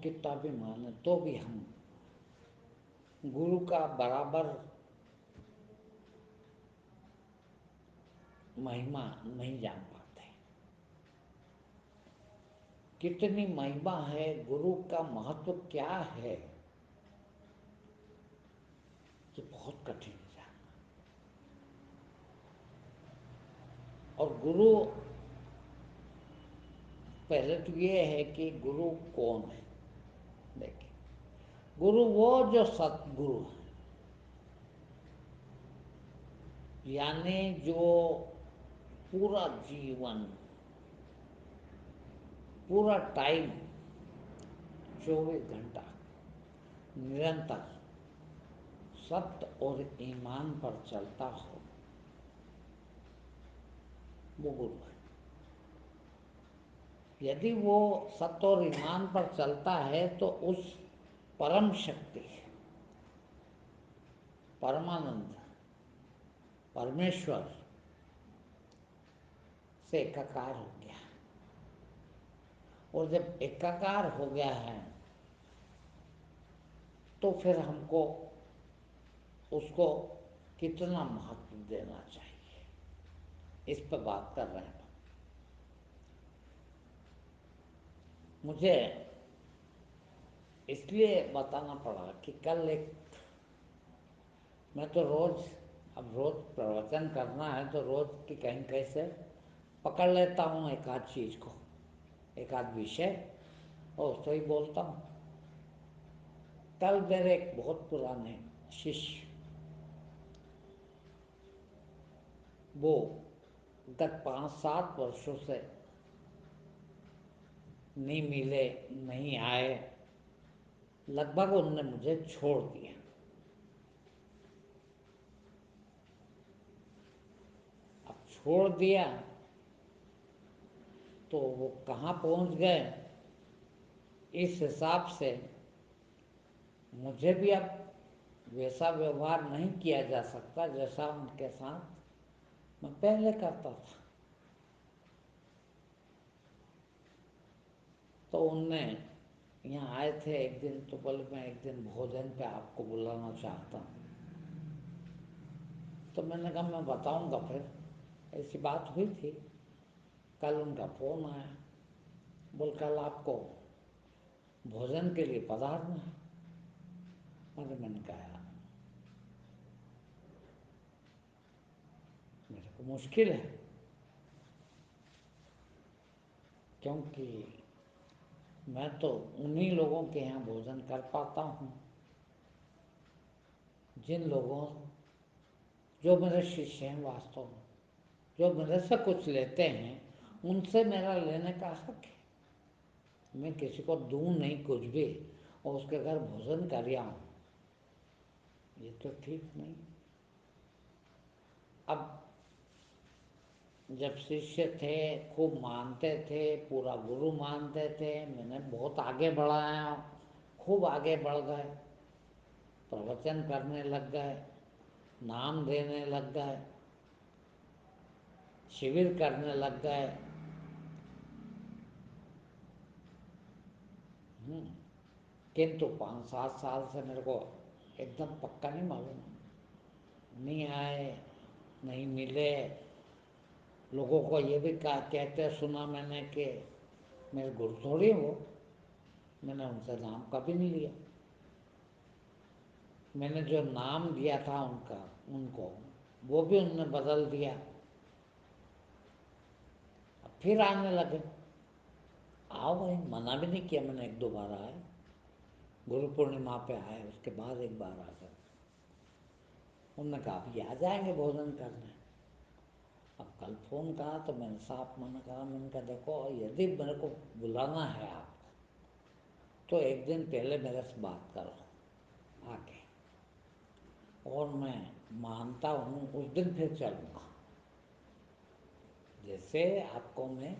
कितना भी माने तो भी हम गुरु का बराबर महिमा नहीं जान पाते। कितनी महिमा है, गुरु का महत्व क्या है, ये बहुत कठिन है जानना। और गुरु, पहले तो ये है कि गुरु कौन है। देखिए, गुरु वो जो सतगुरु है, यानी जो पूरा जीवन, पूरा टाइम, 24 घंटा निरंतर सत्य और ईमान पर चलता हो, वो गुरु है। यदि वो सत्य और ईमान पर चलता है तो उस परम शक्ति, परमानंद, परमेश्वर से एकाकार हो गया। और जब एकाकार हो गया है तो फिर हमको उसको कितना महत्व देना चाहिए, इस पर बात कर रहे हैं। मुझे इसलिए बताना पड़ा कि कल एक, मैं तो रोज, अब रोज प्रवचन करना है तो रोज की कहीं कैसे पकड़ लेता हूँ एक आध चीज को, एक आध विषय, और उसको ही बोलता हूँ। कल मेरे एक बहुत पुराने शिष्य, वो गत 5-7 वर्षों से नहीं मिले, नहीं आए, लगभग उनने मुझे छोड़ दिया। अब छोड़ दिया तो वो कहाँ पहुंच गए, इस हिसाब से मुझे भी अब वैसा व्यवहार नहीं किया जा सकता जैसा उनके साथ मैं पहले करता था। तो उनने यहाँ आए थे एक दिन, तो बोले मैं एक दिन भोजन पे आपको बुलाना चाहता हूँ। तो मैंने कहा मैं बताऊंगा फिर। ऐसी बात हुई थी। कल उनका फोन आया, बोल कल आपको भोजन के लिए पधारना है। मैंने कहा मेरे को मुश्किल है, क्योंकि मैं तो उन्हीं लोगों के यहाँ भोजन कर पाता हूँ जिन लोगों, जो मेरे शिष्य हैं वास्तव में, जो मेरे से कुछ लेते हैं, उनसे मेरा लेने का हक है। मैं किसी को दूं नहीं कुछ भी और उसके घर भोजन कर आऊं, ये तो ठीक नहीं। अब जब शिष्य थे, खूब मानते थे, पूरा गुरु मानते थे, मैंने बहुत आगे बढ़ाया, खूब आगे बढ़ गए, प्रवचन करने लग गए, नाम देने लग गए, शिविर करने लग गए। किंतु 5-7 साल से मेरे को एकदम पक्का नहीं मालूम, नहीं आए, नहीं मिले। लोगों को ये भी कहते सुना मैंने कि मेरे गुरु थोड़ी हो, मैंने उनसे नाम कभी नहीं लिया। मैंने जो नाम दिया था उनका, उनको, वो भी उन्होंने बदल दिया। अब फिर आने लगे, आओ भाई, मना भी नहीं किया मैंने, 1-2 बार आए, गुरु पूर्णिमा पे आए, उसके बाद एक बार आ गए। उन्होंने कहा अभी आ जाएंगे भोजन करने। अब कल फ़ोन करा तो मैंने साफ मना करा। मैंने कहा देखो, यदि मेरे को बुलाना है आपको तो एक दिन पहले मेरे से बात करो आके, और मैं मानता हूँ उस दिन फिर चलूँगा। जैसे आपको मैं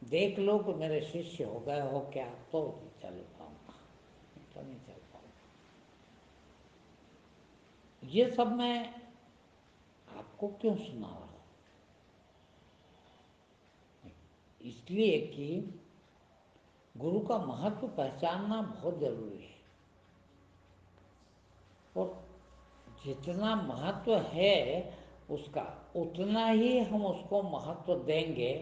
देख लो कि मेरे शिष्य हो गए हो क्या, तो चल पाऊँगा, नहीं तो नहीं चल पाऊँगा। ये सब मैं आपको क्यों सुना रहा हूँ? इसलिए कि गुरु का महत्व पहचानना बहुत जरूरी है। और जितना महत्व है उसका, उतना ही हम उसको महत्व देंगे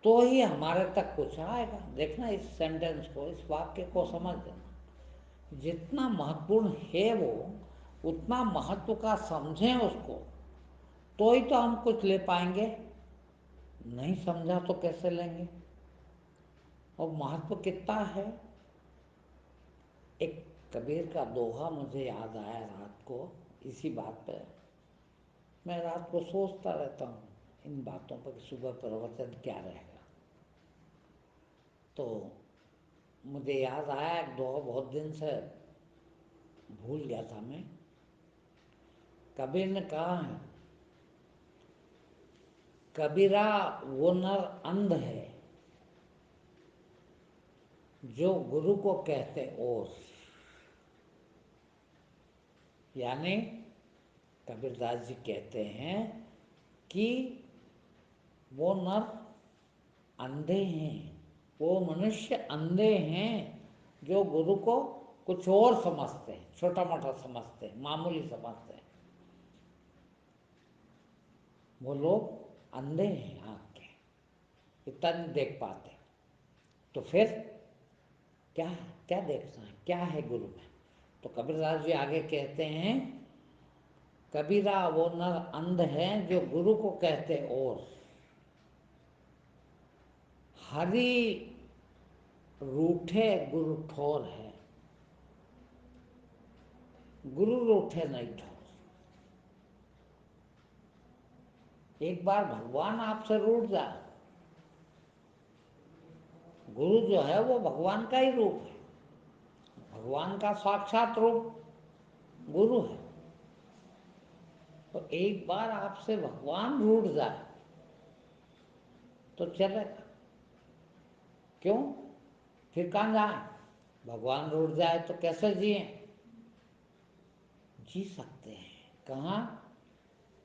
तो ही हमारे तक कुछ आएगा। देखना इस सेंटेंस को, इस वाक्य को समझ लेना। जितना महत्वपूर्ण है वो, उतना महत्व का समझें उसको, तो ही तो हम कुछ ले पाएंगे। नहीं समझा तो कैसे लेंगे? और महत्व कितना है। एक कबीर का दोहा मुझे याद आया रात को, इसी बात पे। मैं रात को सोचता रहता हूँ इन बातों पर कि सुबह प्रवचन क्या रहेगा। तो मुझे याद आया एक दोहा, बहुत दिन से भूल गया था मैं। कबीर ने कहा है, कबीरा वो नर अंध है जो गुरु को कहते और। यानी कबीरदास जी कहते हैं कि वो नर अंधे हैं, वो मनुष्य अंधे हैं जो गुरु को कुछ और समझते हैं, छोटा मोटा समझते हैं, मामूली समझते हैं। वो लोग अंधे हैं आँख के, इतना नहीं देख पाते। तो फिर क्या है, क्या देखना है, क्या है गुरु में? तो कबीरदास जी आगे कहते हैं, कबीरा वो नर अंध है जो गुरु को कहते और। हरि रूठे गुरु ठोर है, गुरु रूठे नहीं ठोर। एक बार भगवान आपसे रूठ जाए, गुरु जो है वो भगवान का ही रूप है, भगवान का साक्षात रूप गुरु है। तो एक बार आपसे भगवान रूठ जाए तो चलेगा, क्यों? फिर कहाँ जाए? भगवान रूठ जाए तो कैसे जिए? जी सकते हैं कहाँ?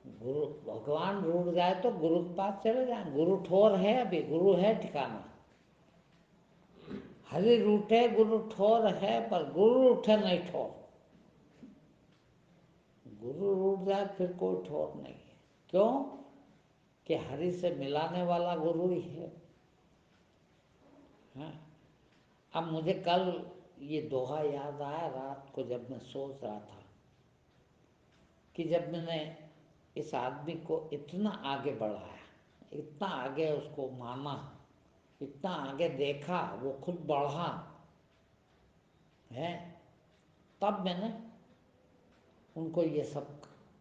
गुरु, भगवान रूठ जाए तो गुरु के पास चले जाए। गुरु ठोर है, अभी गुरु है ठिकाना। हरि रूठे गुरु ठोर है, पर गुरु रूठे नहीं ठोर। गुरु रूठ जाए फिर कोई ठोर नहीं है। क्यों? कि हरि से मिलाने वाला गुरु ही है। हाँ? अब मुझे कल ये दोहा याद आया रात को जब मैं सोच रहा था कि जब मैंने इस आदमी को इतना आगे बढ़ाया, इतना आगे उसको माना, इतना आगे देखा, वो खुद बढ़ा है, तब मैंने उनको ये सब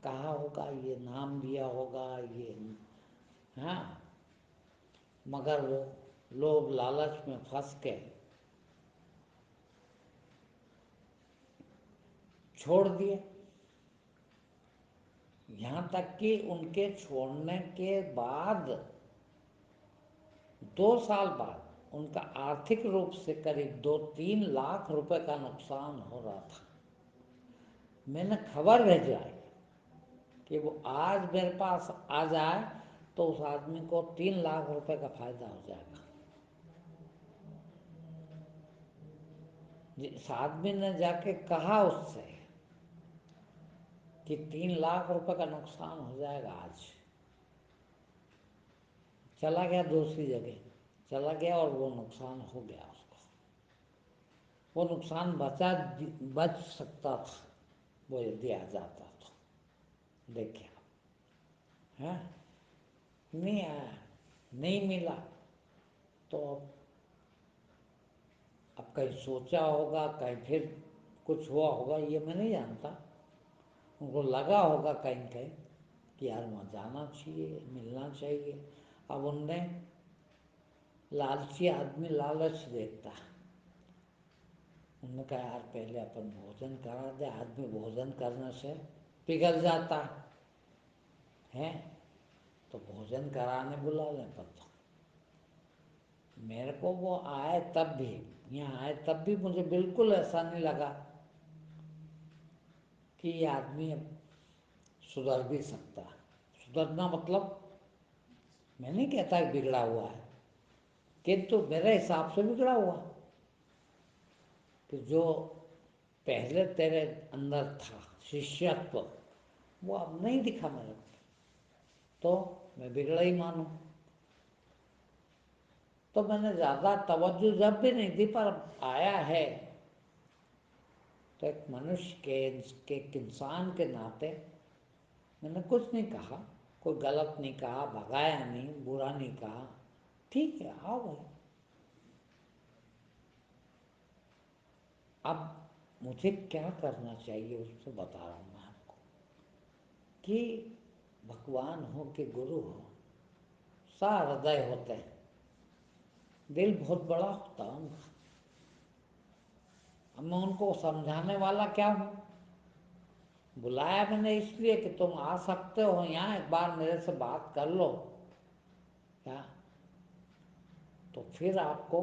कहा होगा, ये नाम दिया होगा, ये, हाँ। मगर वो लोभ लालच में फंस के छोड़ दिए। यहाँ तक कि उनके छोड़ने के बाद 2 साल बाद उनका आर्थिक रूप से करीब 2-3 लाख रुपए का नुकसान हो रहा था। मैंने खबर भेजवाई कि वो आज मेरे पास आ जाए तो उस आदमी को 3 लाख रुपए का फायदा हो जाएगा। जिस आदमी ने जाके कहा उससे कि 3 लाख रुपए का नुकसान हो जाएगा, आज चला गया दूसरी जगह, चला गया और वो नुकसान हो गया उसको। वो नुकसान बच सकता था वो यदि आ जाता तो। देखिए है, नहीं आया, नहीं मिला, तो अब कहीं सोचा होगा, कहीं फिर कुछ हुआ होगा, ये मैं नहीं जानता। उनको लगा होगा कहीं कहीं कि यार वहाँ जाना चाहिए, मिलना चाहिए। अब उनने, लालची आदमी लालच देखता है, उन्होंने कहा यार पहले अपन भोजन करा दे। आदमी भोजन करने से पिघल जाता है, तो भोजन कराने बुला लें। पर तो मेरे को वो आए तब भी, यहाँ आए तब भी मुझे बिल्कुल ऐसा नहीं लगा कि ये आदमी अब सुधर भी सकता है। सुधरना मतलब, मैं नहीं कहता कि बिगड़ा हुआ है, किंतु मेरे हिसाब से बिगड़ा हुआ। कि जो पहले तेरे अंदर था शिष्यत्व, वो अब नहीं दिखा मेरे को, तो मैं बिगड़ा ही मानूं। तो मैंने ज़्यादा तवज्जो जब भी नहीं दी, पर आया है तो एक मनुष्य के एक इंसान के नाते मैंने कुछ नहीं कहा, कोई गलत नहीं कहा, भगाया नहीं, बुरा नहीं कहा, ठीक है आओ भाई। अब मुझे क्या करना चाहिए उसको बता रहा हूँ मैं आपको, कि भगवान हो कि गुरु हो, सहृदय होते हैं, दिल बहुत बड़ा होता है उनका। अब मैं उनको समझाने वाला क्या हूँ? बुलाया मैंने इसलिए कि तुम आ सकते हो यहाँ, एक बार मेरे से बात कर लो क्या, तो फिर आपको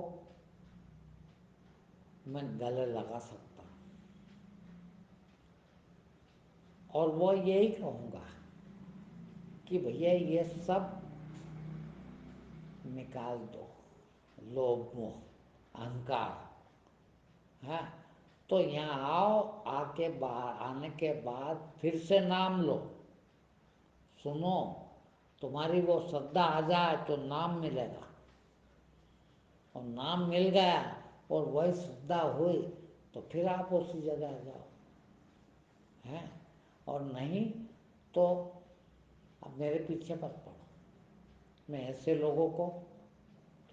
मैं गले लगा सकता हूँ। और वो यही कहूँगा कि भैया ये सब निकाल दो, लोभ मोह अहंकार है। तो यहाँ आओ, आके बाहर आने के बाद फिर से नाम लो, सुनो, तुम्हारी वो श्रद्धा आ जाए तो नाम मिलेगा, और नाम मिल गया और वही श्रद्धा हुई तो फिर आप उसी जगह आ जाओ, है। और नहीं तो अब मेरे पीछे मत पड़ो। मैं ऐसे लोगों को,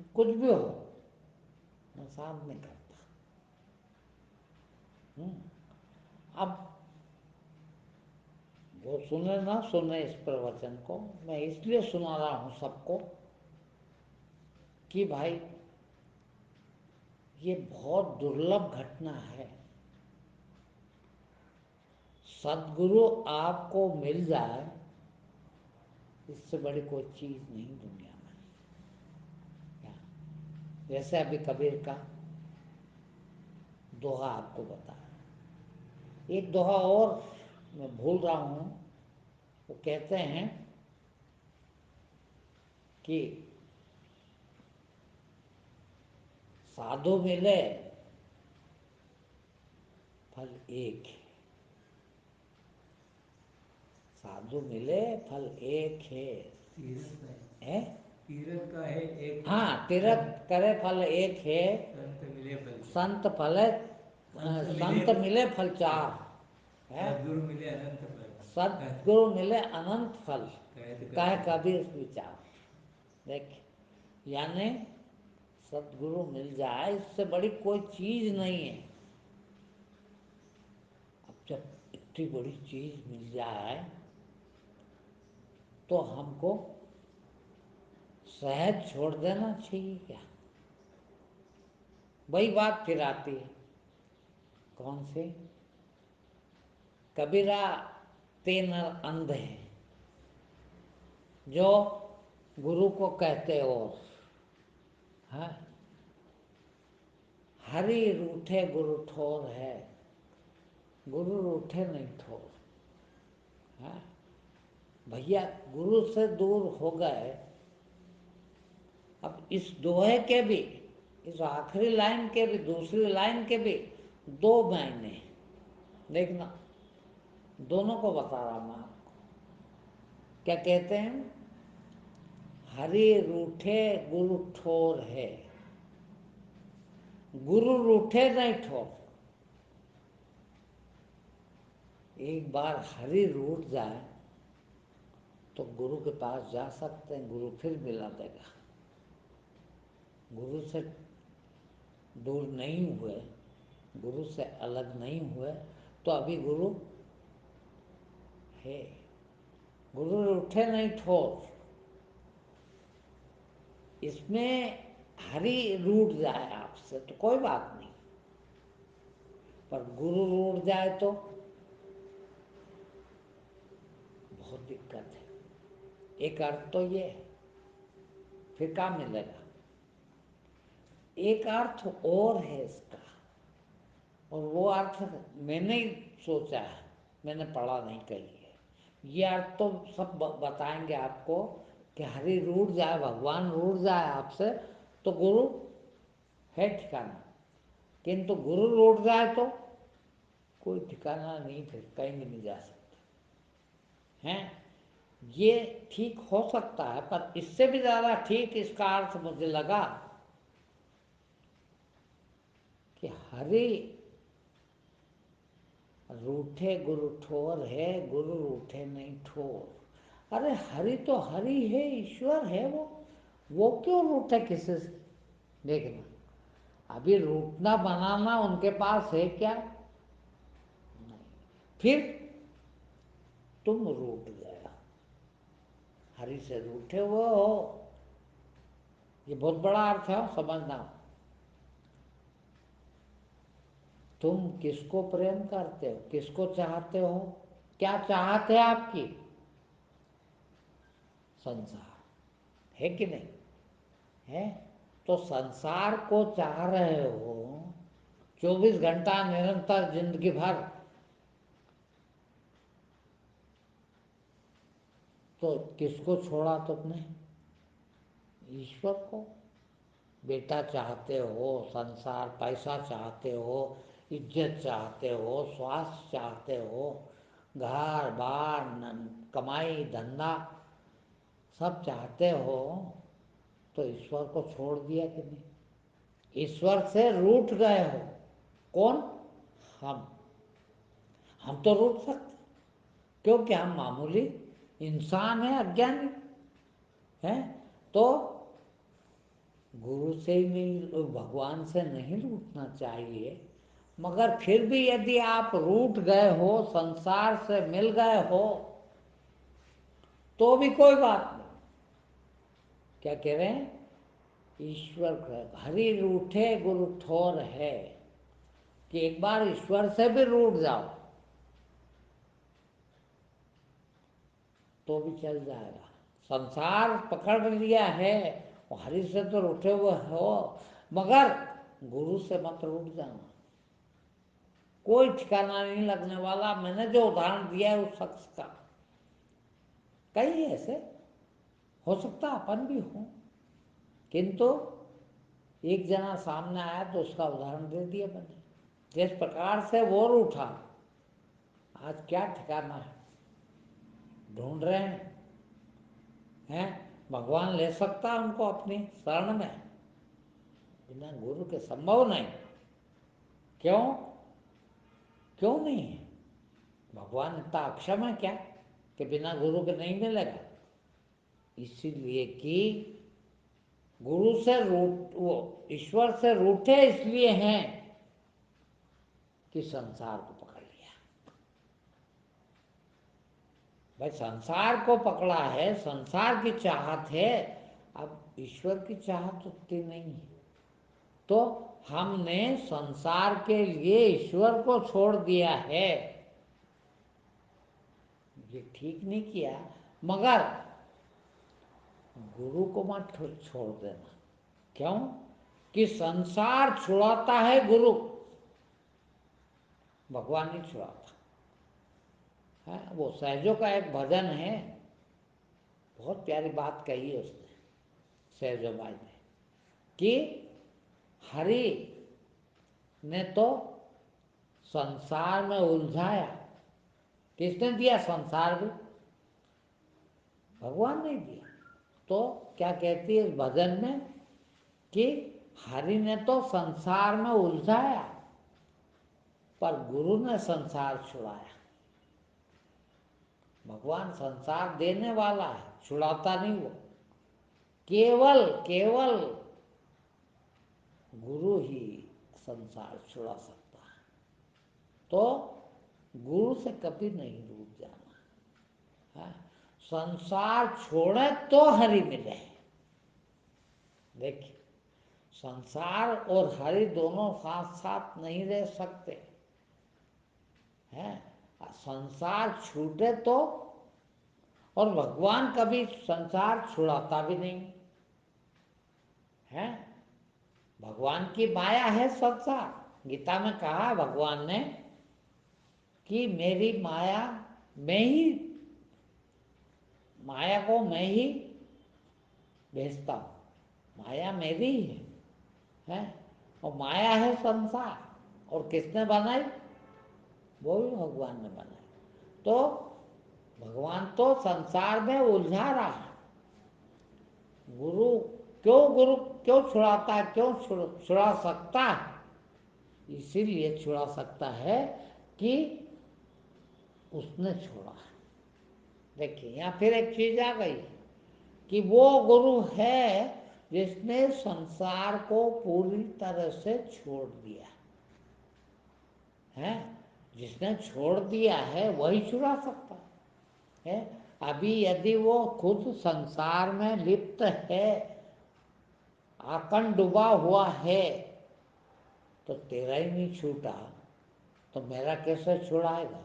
तो कुछ भी हो, मैं साथ नहीं करता। अब वो सुने ना सुने इस प्रवचन को, मैं इसलिए सुना रहा हूँ सबको कि भाई ये बहुत दुर्लभ घटना है। सद्गुरु आपको मिल जाए, इससे बड़ी कोई चीज नहीं दुनिया में। क्या, जैसे अभी कबीर का दोहा आपको बताया, एक दोहा और मैं भूल रहा हूँ, वो कहते हैं कि साधु मिले फल एक है, साधु मिले फल एक है। है तीरथ का है एक, हाँ, तीरथ करे फल एक है, संत मिले फल संत फले, संत मिले फल चार है, सदगुरु मिले अनंत फल, सदगुरु मिले अनंत फल, कहे तो कहे कहते कबीर विचार। देख, यानी सदगुरु मिल जाए, इससे बड़ी कोई चीज नहीं है। अब जब इतनी बड़ी चीज मिल जाए तो हमको सहज छोड़ देना चाहिए क्या? वही बात फिर आती है, कौन सी? कबीरा ते नर अंध है, जो गुरु को कहते हो है, हरि रूठे गुरु ठोर है, गुरु रूठे नहीं ठोर है। भैया गुरु से दूर हो गए। अब इस दोहे के भी, इस आखिरी लाइन के भी, दूसरी लाइन के भी दो मायने, देखना, दोनों को बता रहा मैं आपको। क्या कहते हैं? हरि रूठे गुरु ठोर है, गुरु रूठे नहीं ठोर। एक बार हरि रूठ जाए तो गुरु के पास जा सकते हैं, गुरु फिर मिला देगा। गुरु से दूर नहीं हुए, गुरु से अलग नहीं हुए, तो अभी गुरु है। गुरु रूठे नहीं ठोर, इसमें हरि रूठ जाए आपसे तो कोई बात नहीं, पर गुरु रूठ जाए तो बहुत दिक्कत है। एक अर्थ तो ये है, फिर क्या मिलेगा? एक अर्थ और है इसका, और वो अर्थ मैंने ही सोचा है, मैंने पढ़ा नहीं कहीं है। ये अर्थ तो सब बताएंगे आपको कि हरि रूठ जाए, भगवान रूठ जाए आपसे, तो गुरु है ठिकाना। किंतु गुरु रूठ जाए तो कोई ठिकाना नहीं, फिर कहीं भी नहीं जा सकते हैं। ये ठीक हो सकता है, पर इससे भी ज्यादा ठीक इसका अर्थ मुझे लगा कि हरि रूठे गुरु ठोर है, गुरु रूठे नहीं ठोर। अरे हरि तो हरि है, ईश्वर है वो क्यों रूठे किसी से? देखना, अभी रूठना बनाना उनके पास है क्या? नहीं। फिर तुम रूठ गया, हरि से रूठे हुए हो। ये बहुत बड़ा अर्थ है, समझना। तुम किसको प्रेम करते हो, किसको चाहते हो, क्या चाहत है आपकी? संसार है कि नहीं है? तो संसार को चाह रहे हो 24 घंटा निरंतर जिंदगी भर, तो किसको छोड़ा तुमने? ईश्वर को। बेटा चाहते हो, संसार, पैसा चाहते हो, इज्जत चाहते हो, स्वास्थ्य चाहते हो, घर बार, कमाई धंधा सब चाहते हो, तो ईश्वर को छोड़ दिया कि नहीं? ईश्वर से रूठ गए हो। कौन? हम। हम तो रूठ सकते, क्योंकि हम मामूली इंसान है, अज्ञानी है। तो गुरु से ही नहीं, भगवान से नहीं रूठना चाहिए। मगर फिर भी यदि आप रूठ गए हो, संसार से मिल गए हो, तो भी कोई बात नहीं। क्या कह रहे हैं? ईश्वर हरि रूठे गुरु ठोर है, कि एक बार ईश्वर से भी रूठ जाओ तो भी चल जाएगा। संसार पकड़ लिया है, और हरि से तो रूठे हुए हो, मगर गुरु से मत रूठ जाना, कोई ठिकाना नहीं लगने वाला। मैंने जो उदाहरण दिया है उस शख्स का, कई ऐसे हो सकता अपन भी हो, किंतु एक जना सामने आया तो उसका उदाहरण दे दिया मैंने। जिस प्रकार से वो रूठा, आज क्या ठिकाना है, ढूंढ रहे हैं। भगवान ले सकता है उनको अपनी शरण में, बिना गुरु के संभव नहीं। क्यों? क्यों नहीं है? भगवान इतना अक्षम है क्या कि बिना गुरु के नहीं मिलेगा? इसीलिए कि गुरु से रूठ, वो ईश्वर से रूठे इसलिए हैं कि संसार को पकड़ लिया। भाई संसार को पकड़ा है, संसार की चाहत है, अब ईश्वर की चाहत उतनी नहीं है। तो हमने संसार के लिए ईश्वर को छोड़ दिया है, ये ठीक नहीं किया। मगर गुरु को मत छोड़ देना। क्यों? कि संसार छुड़ाता है गुरु, भगवान नहीं छुड़ाता है। वो सहजों का एक भजन है, बहुत प्यारी बात कही है उसने, सहजो भाई ने, कि हरि ने तो संसार में उलझाया। किसने दिया संसार भी? भगवान ने दिया। तो क्या कहती है इस भजन में कि हरि ने तो संसार में उलझाया, पर गुरु ने संसार छुड़ाया। भगवान संसार देने वाला है, छुड़ाता नहीं वो। केवल केवल गुरु ही संसार छुड़ा सकता है। तो गुरु से कभी नहीं रूठ जाना है। संसार छोड़े तो हरि मिले। देखिए, संसार और हरि दोनों साथ साथ नहीं रह सकते हैं। संसार छूटे तो, और भगवान कभी संसार छुड़ाता भी नहीं है। भगवान की माया है संसार। गीता में कहा भगवान ने कि मेरी माया, मैं ही माया को मैं ही भेजता हूँ, माया मेरी ही है। और माया है संसार। और किसने बनाई? वो भी भगवान ने बनाई। तो भगवान तो संसार में उलझा रहा है। गुरु क्यों छुड़ाता है? क्यों छुड़ा सकता है? इसीलिए छुड़ा सकता है कि उसने छोड़ा है। देखिए यहाँ फिर एक चीज आ गई कि वो गुरु है जिसने संसार को पूरी तरह से छोड़ दिया है। जिसने छोड़ दिया है वही छुड़ा सकता है। अभी यदि वो खुद संसार में लिप्त है, आकंठ डूबा हुआ है, तो तेरा ही नहीं छूटा तो मेरा कैसे छुड़ाएगा?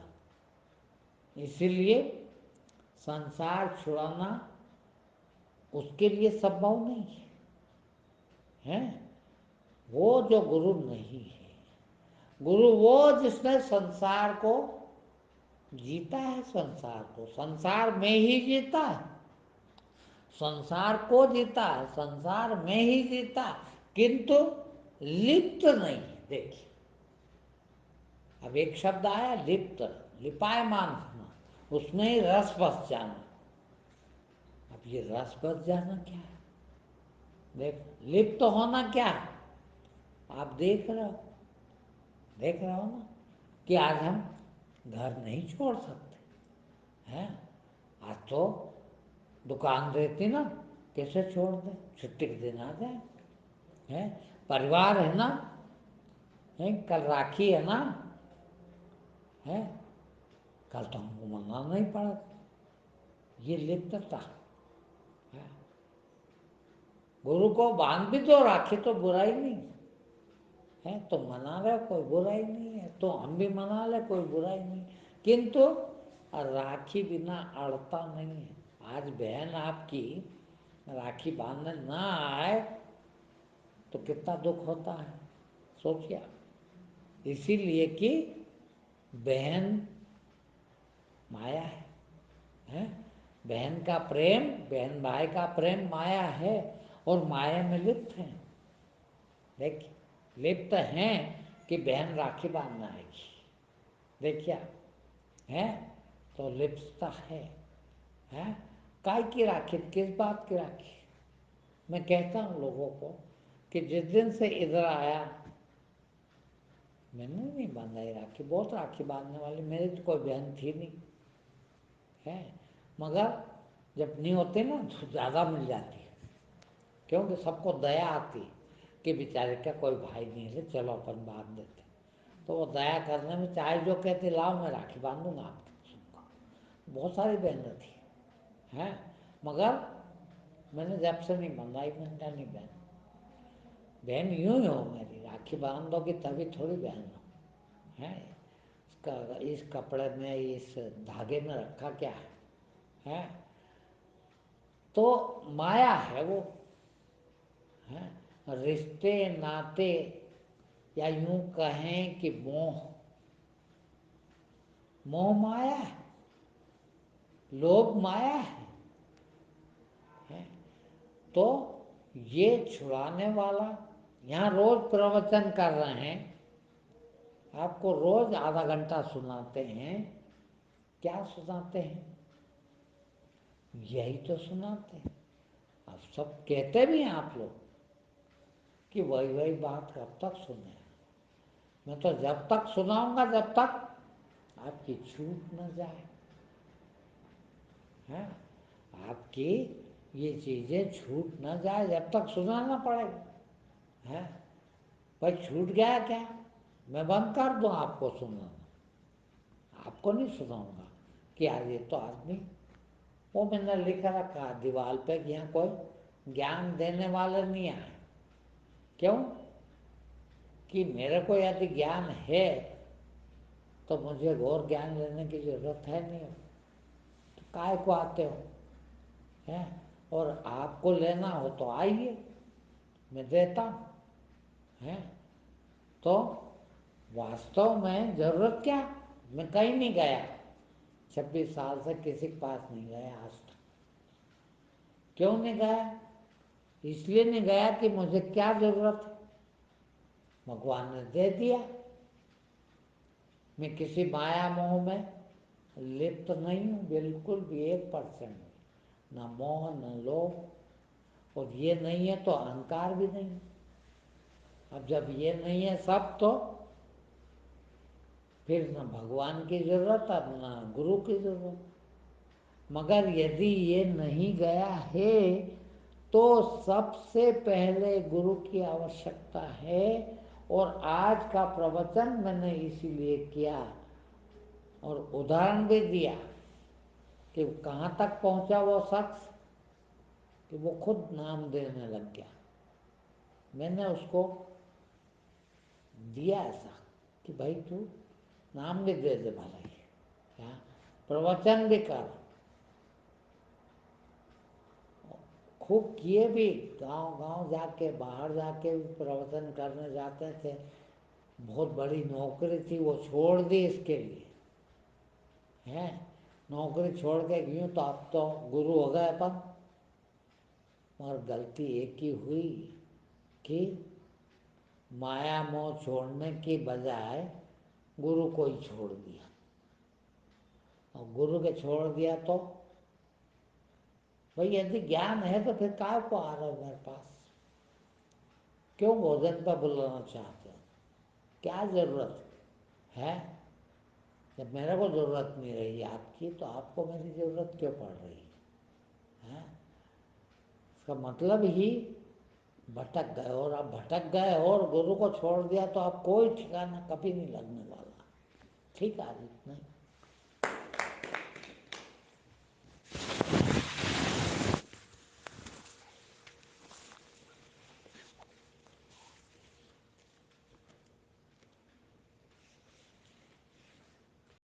इसीलिए संसार छुड़ाना उसके लिए संभव नहीं है। वो जो गुरु नहीं है, गुरु वो जिसने संसार को जीता है, संसार को संसार में ही जीता है, संसार को जीता है, संसार में ही जीता, किंतु लिप्त नहीं। देखिए अब एक शब्द आया लिप्त, लिपायमान होना, उसमें ही रस बस जाना। अब ये रस बस जाना क्या है? देख, लिप्त होना क्या है? आप देख रहे हो ना कि आज हम घर नहीं छोड़ सकते हैं। आज तो दुकान रहती ना, कैसे छोड़ दे? छुट्टी के दिन आ जाए हैं। परिवार है ना, है कल राखी है ना, है कल तो हमको मनाना ही पड़ा। ये लिप्तता है। गुरु को बांध भी तो राखी तो बुराई नहीं है, तो मना रहे कोई बुराई नहीं है, तो हम भी मना ले कोई बुराई नहीं। किंतु राखी बिना अड़ता नहीं है। आज बहन आपकी राखी बांधने ना आए तो कितना दुख होता है, सोचिए। इसीलिए कि बहन माया है। बहन का प्रेम, बहन भाई का प्रेम माया है और माया में लिप्त है। देखिए लिप्त हैं कि बहन राखी बांधना आएगी। देखिए है तो लिप्तता है। काय की राखी? किस बात की राखी? मैं कहता हूँ लोगों को कि जिस दिन से इधर आया मैंने नहीं बांधा ये राखी। बहुत राखी बांधने वाली मेरी तो कोई बहन थी नहीं है, मगर जब नहीं होते ना तो ज़्यादा मिल जाती है, क्योंकि सबको दया आती कि बेचारे का कोई भाई नहीं है, चलो अपन बांध देते। तो वो दया करने में चाहे जो कहते लाओ मैं राखी बांधूंगा आपको सबको। बहुत सारी बहनें थी हैं, मगर मैंने जब से नहीं बंधाई, मैंने कहा नहीं बहन, बहन यूं ही हो मेरी, राखी बांध दोगी तभी थोड़ी बहन हो है। इस कपड़े में, इस धागे में रखा क्या है? तो माया है वो है। रिश्ते नाते या यूं कहें कि मोह, मोह माया है, लोभ माया है। तो ये छुड़ाने वाला, यहाँ रोज प्रवचन कर रहे हैं, आपको रोज आधा घंटा सुनाते हैं। क्या सुनाते हैं? यही तो सुनाते हैं। अब सब कहते भी हैं आप लोग कि वही वही बात कब तक सुने। मैं तो जब तक सुनाऊंगा जब तक आपकी छूट न जाए है। आपकी ये चीजें छूट न जाए जब तक सुनाना पड़ेगा है। भाई छूट गया क्या? मैं बंद कर दूं आपको सुनाना? आपको नहीं सुनाऊंगा कि यार ये तो आदमी, वो मैंने लिख रखा दीवार पे कि यहाँ कोई ज्ञान देने वाले नहीं आए। क्यों? कि मेरे को यदि ज्ञान है तो मुझे और ज्ञान लेने की जरूरत है नहीं, तो काय को आते हो है। और आपको लेना हो तो आइए, मैं देता हूँ है। तो वास्तव में जरूरत क्या? मैं कहीं नहीं गया, 26 साल से किसी के पास नहीं गया आज तक। क्यों नहीं गया? इसलिए नहीं गया कि मुझे क्या जरूरत है, भगवान ने दे दिया। मैं किसी माया मोह में लिप्त नहीं हूँ, बिल्कुल भी 1% भी। न मोह न लोभ, और ये नहीं है तो अहंकार भी नहीं। अब जब ये नहीं है सब, तो फिर न भगवान की जरूरत अब न गुरु की जरूरत। मगर यदि ये नहीं गया है तो सबसे पहले गुरु की आवश्यकता है। और आज का प्रवचन मैंने इसीलिए किया और उदाहरण भी दिया कि कहाँ तक पहुंचा वो शख्स कि वो खुद नाम देने लग गया। मैंने उसको दिया ऐसा कि भाई तू नाम भी दे दे भाई, क्या प्रवचन भी कर। खूब किए भी, गांव गांव जाके, बाहर जाके भी प्रवचन करने जाते थे। बहुत बड़ी नौकरी थी, वो छोड़ दी इसके लिए, है। नौकरी छोड़ के गई तो अब तो गुरु हो गए अपन। मगर गलती एक ही हुई कि माया मोह छोड़ने की बजाय गुरु को ही छोड़ दिया। और गुरु के छोड़ दिया तो भाई यदि ज्ञान है तो फिर काय को आ रहा हो मेरे पास? क्यों भोजन पर बुलाना चाहते हो? क्या जरूरत है? जब मेरे को जरूरत नहीं रही आपकी, तो आपको मेरी जरूरत क्यों पड़ रही है? इसका मतलब ही भटक गए। और आप भटक गए और गुरु को छोड़ दिया तो आप कोई ठिकाना कभी नहीं लगने वाला। ठीक है, इतना ही।